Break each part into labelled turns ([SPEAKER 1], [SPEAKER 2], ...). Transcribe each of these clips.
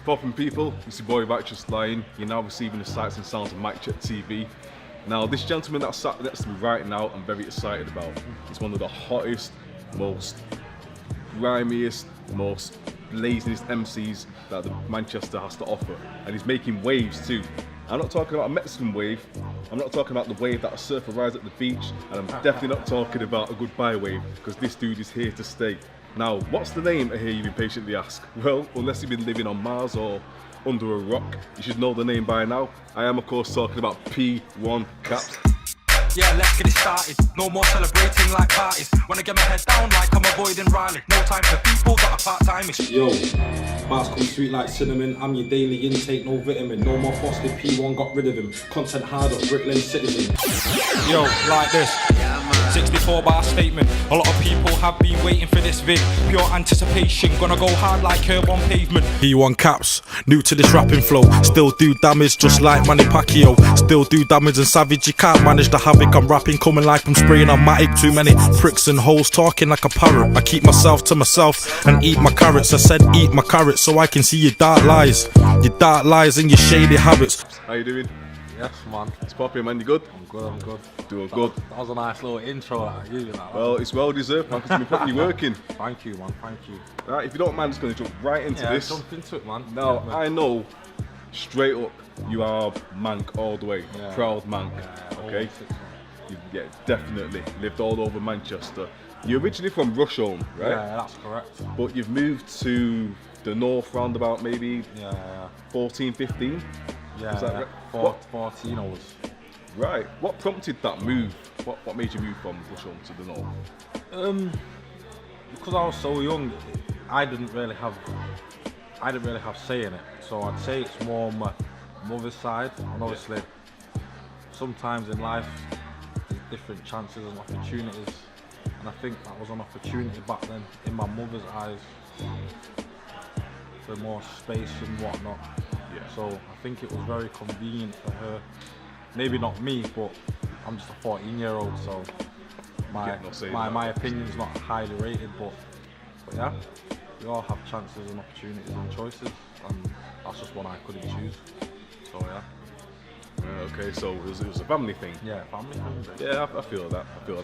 [SPEAKER 1] Popping people, it's your boy Righteous Lion. You're now receiving the sights and sounds of Mic Check TV. Now, this gentleman that's sat next to me right now, I'm very excited about. He's one of the hottest, most grimiest, most laziest MCs that Manchester has to offer. And he's making waves too. I'm not talking about a Mexican wave. I'm not talking about the wave that a surfer rides at the beach. And I'm definitely not talking about a goodbye wave, because this dude is here to stay. Now, what's the name, I hear you impatiently ask? Well, unless you've been living on Mars or under a rock, you should know the name by now. I am, of course, talking about P1 Caps.
[SPEAKER 2] Yeah, let's get it started. No more celebrating like parties. Wanna get my head down like I'm avoiding Riley. No time for people that are part-timers.
[SPEAKER 3] Yo, bars come sweet like cinnamon. I'm your daily intake, no vitamin. No more frosted, P1 got rid of him. Content hard up, Brick Lane citizen.
[SPEAKER 2] Yo, like this. 64 bar statement. A lot of people have been waiting for this vid. Pure anticipation, gonna go hard like curb on pavement.
[SPEAKER 4] P1 Caps, new to this rapping flow. Still do damage just like Manny Pacquiao. Still do damage and savage, you can't manage the havoc. I'm rapping, coming like I'm spraying on matic. Too many pricks and hoes talking like a parrot. I keep myself to myself and eat my carrots. I said eat my carrots so I can see your dark lies. Your dark lies and your shady habits.
[SPEAKER 1] How you doing?
[SPEAKER 3] Yes, man.
[SPEAKER 1] It's popping, man. You good?
[SPEAKER 3] I'm good.
[SPEAKER 1] Doing good.
[SPEAKER 3] That was a nice little intro that I gave you. That,
[SPEAKER 1] well, it's well deserved, man, because you've been putting you working.
[SPEAKER 3] Thank you, man. Thank you.
[SPEAKER 1] Right, if you don't mind, I'm just going to jump right into this.
[SPEAKER 3] Jump into it, man.
[SPEAKER 1] Now,
[SPEAKER 3] yeah,
[SPEAKER 1] I know straight up you are Mank all the way.
[SPEAKER 3] Yeah.
[SPEAKER 1] Proud Mank. Okay? Yeah, definitely lived all over Manchester. You're originally from Rusholme, right?
[SPEAKER 3] Yeah, that's correct.
[SPEAKER 1] But you've moved to the north roundabout maybe 14, 15?
[SPEAKER 3] Yeah,
[SPEAKER 1] is that right?
[SPEAKER 3] 14 I was.
[SPEAKER 1] Right. What prompted that move? What made you move from Rusholme to the north?
[SPEAKER 3] Because I was so young, I didn't really have say in it. So I'd say it's more on my mother's side, and obviously sometimes in life there's different chances and opportunities, and I think that was an opportunity back then in my mother's eyes for more space and whatnot.
[SPEAKER 1] Yeah.
[SPEAKER 3] So I think it was very convenient for her. Maybe not me, but I'm just a 14-year-old, so my opinion's not highly rated, but yeah, we all have chances and opportunities and choices, and that's just one I couldn't choose. So yeah.
[SPEAKER 1] Okay, so it was a family thing.
[SPEAKER 3] Yeah, family thing.
[SPEAKER 1] Yeah, I feel that. You've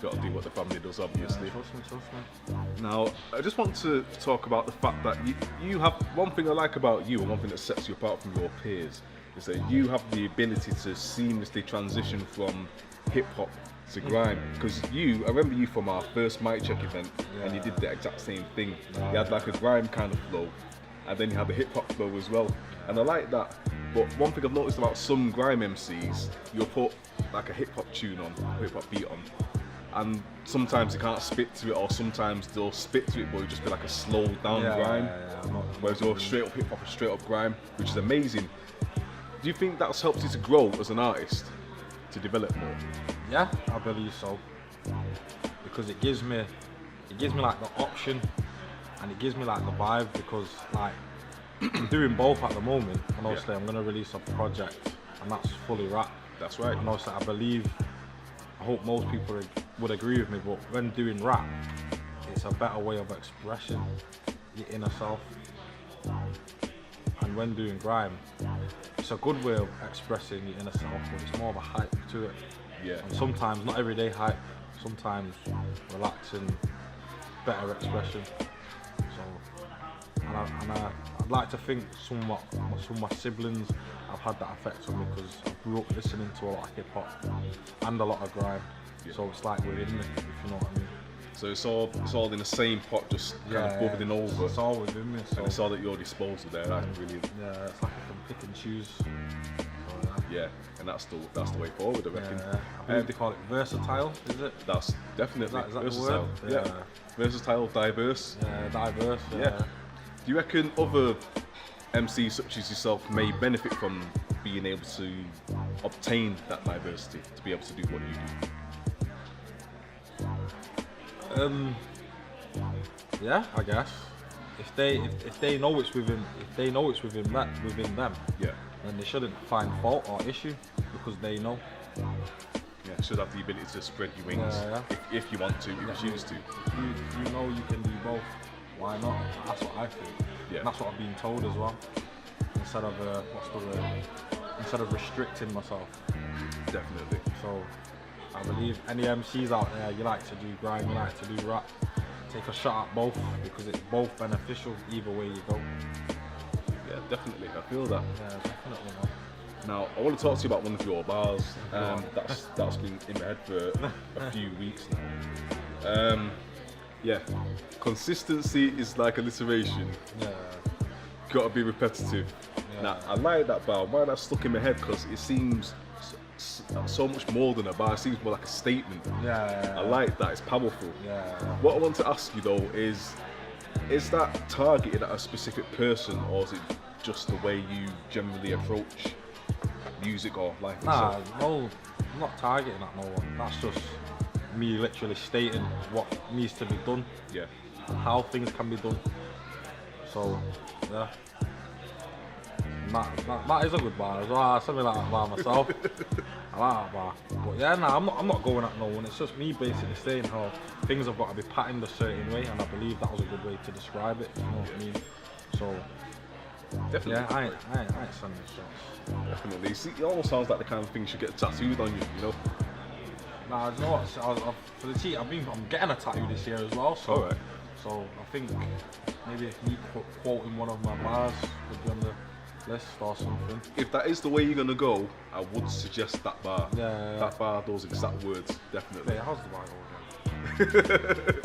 [SPEAKER 1] got to do what the family does, obviously.
[SPEAKER 3] Yeah, trust me.
[SPEAKER 1] Now, I just want to talk about the fact that you have one thing I like about you, and one thing that sets you apart from your peers, is that you have the ability to seamlessly transition from hip hop to grime. Because I remember you from our first Mic Check event, and you did the exact same thing. You had like a grime kind of flow, and then you had the hip hop flow as well. And I like that. But one thing I've noticed about some grime MCs, you'll put like a hip hop tune on, a hip hop beat on, and sometimes you can't spit to it, or sometimes they'll spit to it, but it'll just be like a slowed down grime. Whereas you're straight up hip hop and straight up grime, which is amazing. Do you think that's helped you to grow as an artist, to develop more?
[SPEAKER 3] Yeah, I believe so. Because it gives me like the option, and it gives me like the vibe, because like I'm doing both at the moment, and obviously I'm gonna release a project, and that's fully rap.
[SPEAKER 1] That's right.
[SPEAKER 3] And obviously I hope most people would agree with me, but when doing rap, it's a better way of expressing your inner self. And when doing grime, it's a good way of expressing your inner self, but it's more of a hype to it.
[SPEAKER 1] Yeah.
[SPEAKER 3] And sometimes, not everyday hype, sometimes relaxing, better expression. So, and I'd like to think some of my siblings have had that effect on me, because I grew up listening to a lot of hip hop and a lot of grime. Yeah. So it's like within me, if you know what I mean.
[SPEAKER 1] So it's all in the same pot, just kind of bubbling over.
[SPEAKER 3] It's all within me. So.
[SPEAKER 1] And it's all at your disposal there. That's brilliant.
[SPEAKER 3] Yeah, it's like I can pick and choose. So,
[SPEAKER 1] yeah, and that's the way forward, I reckon.
[SPEAKER 3] Yeah. I believe they call it versatile, is it?
[SPEAKER 1] That's definitely
[SPEAKER 3] is that
[SPEAKER 1] versatile.
[SPEAKER 3] The word? Yeah.
[SPEAKER 1] Versatile, diverse.
[SPEAKER 3] Yeah, diverse.
[SPEAKER 1] Yeah. Do you reckon other MCs such as yourself may benefit from being able to obtain that diversity, to be able to do what you do?
[SPEAKER 3] Yeah, I guess if they know it's within them,
[SPEAKER 1] yeah,
[SPEAKER 3] then they shouldn't find fault or issue, because they know.
[SPEAKER 1] Yeah, should have the ability to spread your wings if you want to, if you choose to.
[SPEAKER 3] If you know you can do both, why not? That's what I think.
[SPEAKER 1] Yeah.
[SPEAKER 3] And that's what I've been told as well. Instead of instead of restricting myself.
[SPEAKER 1] Definitely.
[SPEAKER 3] So I believe any MCs out there, you like to do grime, you like to do rap, take a shot at both because it's both beneficial either way you go.
[SPEAKER 1] Yeah, definitely. I feel that.
[SPEAKER 3] Yeah, definitely, man.
[SPEAKER 1] Now, I want to talk to you about one of your bars. That's been in my head for a few weeks now. Yeah, consistency is like alliteration.
[SPEAKER 3] Yeah.
[SPEAKER 1] Gotta be repetitive.
[SPEAKER 3] Yeah.
[SPEAKER 1] Now, I like that bar. Why that's stuck in my head? Because it seems so much more than a bar. It seems more like a statement.
[SPEAKER 3] Yeah.
[SPEAKER 1] I like that. It's powerful.
[SPEAKER 3] Yeah.
[SPEAKER 1] What I want to ask you though is that targeted at a specific person, or is it just the way you generally approach music or life
[SPEAKER 3] Nah,
[SPEAKER 1] itself?
[SPEAKER 3] no, I'm not targeting at no one. That's just me literally stating what needs to be done
[SPEAKER 1] Yeah.
[SPEAKER 3] and how things can be done. So, yeah. That is a good bar as well. Something like that bar myself. I like that bar. But yeah, nah, I'm not going at no one. It's just me basically saying how things have got to be patterned a certain way, and I believe that was a good way to describe it. You know what I mean? So,
[SPEAKER 1] Definitely.
[SPEAKER 3] yeah, I ain't sending shots.
[SPEAKER 1] Definitely. See, it almost sounds like the kind of thing you should get tattooed on you, you know?
[SPEAKER 3] Nah, you know what? For the cheat, I'm getting a tattoo this year as well. So,
[SPEAKER 1] Alright.
[SPEAKER 3] so I think maybe if me quoting one of my bars would be on the list or something.
[SPEAKER 1] If that is the way you're gonna go, I would suggest that bar.
[SPEAKER 3] Yeah.
[SPEAKER 1] That bar, those exact words, definitely.
[SPEAKER 3] Wait, how's the bar go again?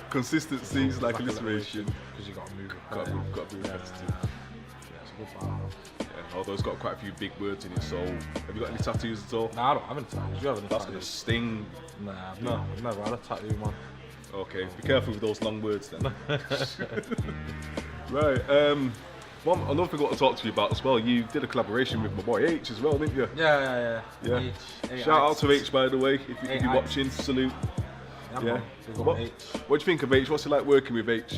[SPEAKER 1] Consistency is like alliteration.
[SPEAKER 3] Because you got to move it.
[SPEAKER 1] Got to be repetitive.
[SPEAKER 3] Yeah, it's a good bar.
[SPEAKER 1] Yeah, although it's got quite a few big words in it. So, have you got any tattoos at all?
[SPEAKER 3] Nah, I don't have any tattoos. You have any
[SPEAKER 1] That's gonna
[SPEAKER 3] tattoos?
[SPEAKER 1] sting.
[SPEAKER 3] Nah, I've never had a tattoo, man.
[SPEAKER 1] Okay, be careful with those long words then. Right. Another thing I want to talk to you about as well. You did a collaboration with my boy H as well, didn't you?
[SPEAKER 3] Yeah.
[SPEAKER 1] Yeah.
[SPEAKER 3] H,
[SPEAKER 1] Shout out to H, by the way, if you're
[SPEAKER 3] H.
[SPEAKER 1] watching. Salute.
[SPEAKER 3] Yeah.
[SPEAKER 1] Yeah.
[SPEAKER 3] Man, big up
[SPEAKER 1] What,
[SPEAKER 3] H.
[SPEAKER 1] what do you think of H? What's it like working with H?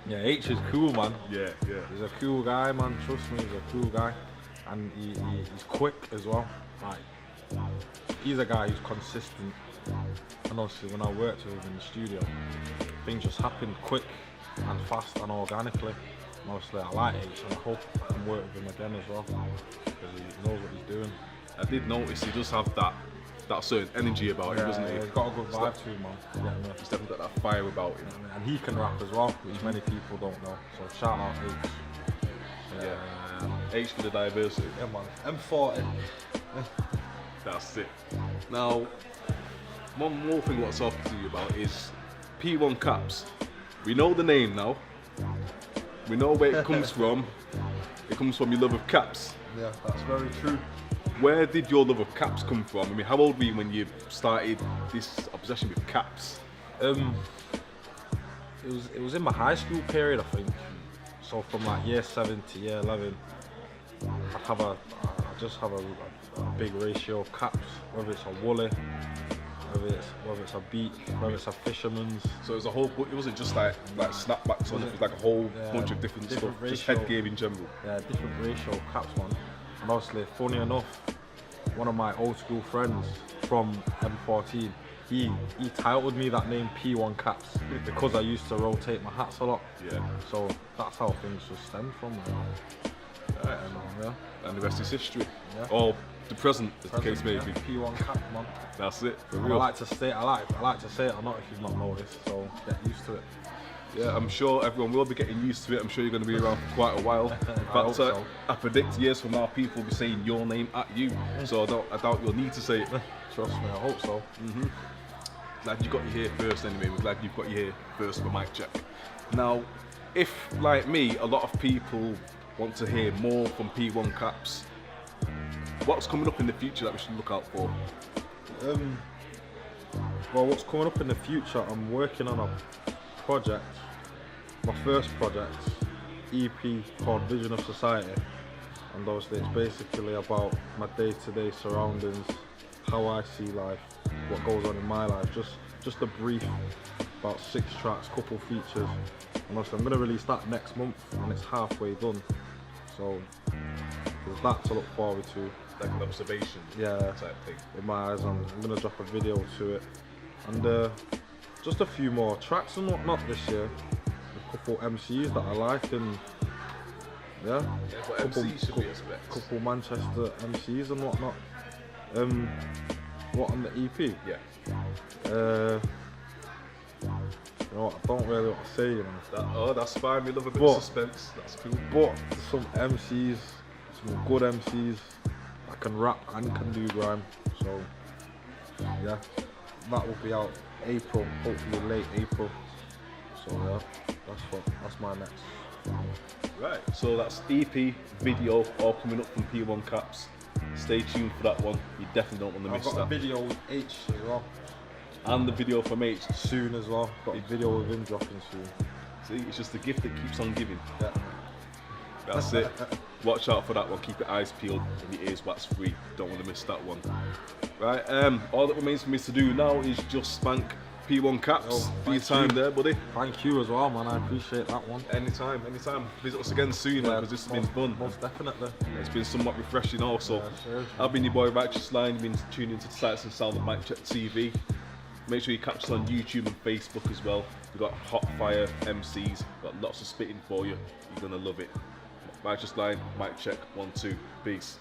[SPEAKER 3] Yeah, H is cool, man.
[SPEAKER 1] Yeah.
[SPEAKER 3] He's a cool guy, man. Trust me, he's a cool guy, and he's quick as well. Like, he's a guy who's consistent. And obviously, when I worked with him in the studio, things just happened quick and fast and organically. And obviously, I like H, and I hope I can work with him again as well because he knows what he's doing.
[SPEAKER 1] I did notice he does have that certain energy about him, doesn't he?
[SPEAKER 3] He's got a good vibe to him, man. Yeah,
[SPEAKER 1] He's definitely got that fire about him.
[SPEAKER 3] and he can rap as well, which many people don't know. So shout out H.
[SPEAKER 1] Yeah. H for the diversity.
[SPEAKER 3] Yeah, man. M40.
[SPEAKER 1] That's it. Now, one more thing I want to talk to you about is P1 Caps. We know the name now. We know where it comes from. It comes from your love of caps.
[SPEAKER 3] Yeah, that's very true.
[SPEAKER 1] Where did your love of caps come from? I mean, how old were you when you started this obsession with caps?
[SPEAKER 3] It was in my high school period, I think. So from like year 7 to year 11, I just have a big ratio of caps, whether it's a woolly, whether it's a beat, whether it's a fisherman's.
[SPEAKER 1] So it was a whole, it wasn't just like snapbacks on it, was like a whole bunch of different stuff,
[SPEAKER 3] different
[SPEAKER 1] just
[SPEAKER 3] ratio.
[SPEAKER 1] headgear in general.
[SPEAKER 3] Yeah, different ratio of caps, man. And obviously, funny enough, one of my old school friends from M14, he titled me that name P1 Caps because I used to rotate my hats a lot.
[SPEAKER 1] Yeah.
[SPEAKER 3] So that's how things just stemmed from.
[SPEAKER 1] Right.
[SPEAKER 3] Yeah.
[SPEAKER 1] And the rest is history.
[SPEAKER 3] Yeah.
[SPEAKER 1] Or the present, as the case may
[SPEAKER 3] Yeah,
[SPEAKER 1] be.
[SPEAKER 3] P1 Cap, man.
[SPEAKER 1] That's it, for
[SPEAKER 3] And I
[SPEAKER 1] real.
[SPEAKER 3] like to say it or not if you've not noticed. So get used to it.
[SPEAKER 1] Yeah, I'm sure everyone will be getting used to it. I'm sure you're going to be around for quite a while. In fact,
[SPEAKER 3] hope so.
[SPEAKER 1] I predict years from now, people will be saying your name at you. So I doubt you'll need to say it.
[SPEAKER 3] Trust me, I hope so.
[SPEAKER 1] Glad you got your hair first anyway. We're glad you've got your hair first for mic check. Now, if, like me, a lot of people want to hear more from P1 Caps, what's coming up in the future that we should look out for?
[SPEAKER 3] Well, what's coming up in the future, I'm working on a project, my first project, EP called Vision of Society. And obviously it's basically about my day-to-day surroundings, how I see life, what goes on in my life, just a brief, about 6 tracks, couple features. And obviously I'm going to release that next month and it's halfway done. So there's that to look forward to.
[SPEAKER 1] Like an observation
[SPEAKER 3] Yeah,
[SPEAKER 1] type thing.
[SPEAKER 3] in my eyes. I'm going to drop a video to it. And just a few more tracks and whatnot this year. couple MCs that I like, and yeah,
[SPEAKER 1] What MCs should we expect?
[SPEAKER 3] couple Manchester MCs and whatnot. What on the EP?
[SPEAKER 1] Yeah.
[SPEAKER 3] You know what, I don't really want to say, you know.
[SPEAKER 1] That's fine. We love a bit
[SPEAKER 3] But-
[SPEAKER 1] of suspense. That's cool.
[SPEAKER 3] But some MCs, some good MCs that can rap and can do grime. So yeah, that will be out April, hopefully late April. So yeah, that's my next.
[SPEAKER 1] Right. So that's EP, video, all coming up from P1 Caps. Stay tuned for that one. You definitely don't want to
[SPEAKER 3] I've
[SPEAKER 1] miss
[SPEAKER 3] got a
[SPEAKER 1] that.
[SPEAKER 3] video with H as well,
[SPEAKER 1] And the video from H.
[SPEAKER 3] soon as well. Got a video with him dropping soon.
[SPEAKER 1] See, it's just the gift that keeps on giving.
[SPEAKER 3] Yeah.
[SPEAKER 1] That's it. Watch out for that one. Keep your eyes peeled and your ears wax free. Don't want to miss that one. Right. All that remains for me to do now is just spank P1 Caps
[SPEAKER 3] Oh,
[SPEAKER 1] for your
[SPEAKER 3] thank
[SPEAKER 1] time
[SPEAKER 3] you.
[SPEAKER 1] there, buddy.
[SPEAKER 3] Thank you as well, man. I appreciate that one.
[SPEAKER 1] Anytime. Visit us again soon, because this has been fun.
[SPEAKER 3] Most definitely.
[SPEAKER 1] It's been somewhat refreshing also.
[SPEAKER 3] Yeah, seriously.
[SPEAKER 1] I've been your boy Righteous Line. You've been tuning into the sights and sound of Mic Check TV. Make sure you catch us on YouTube and Facebook as well. We've got hot fire MCs, got lots of spitting for you. You're gonna love it. Righteous Line, Mic Check, 1, 2, peace.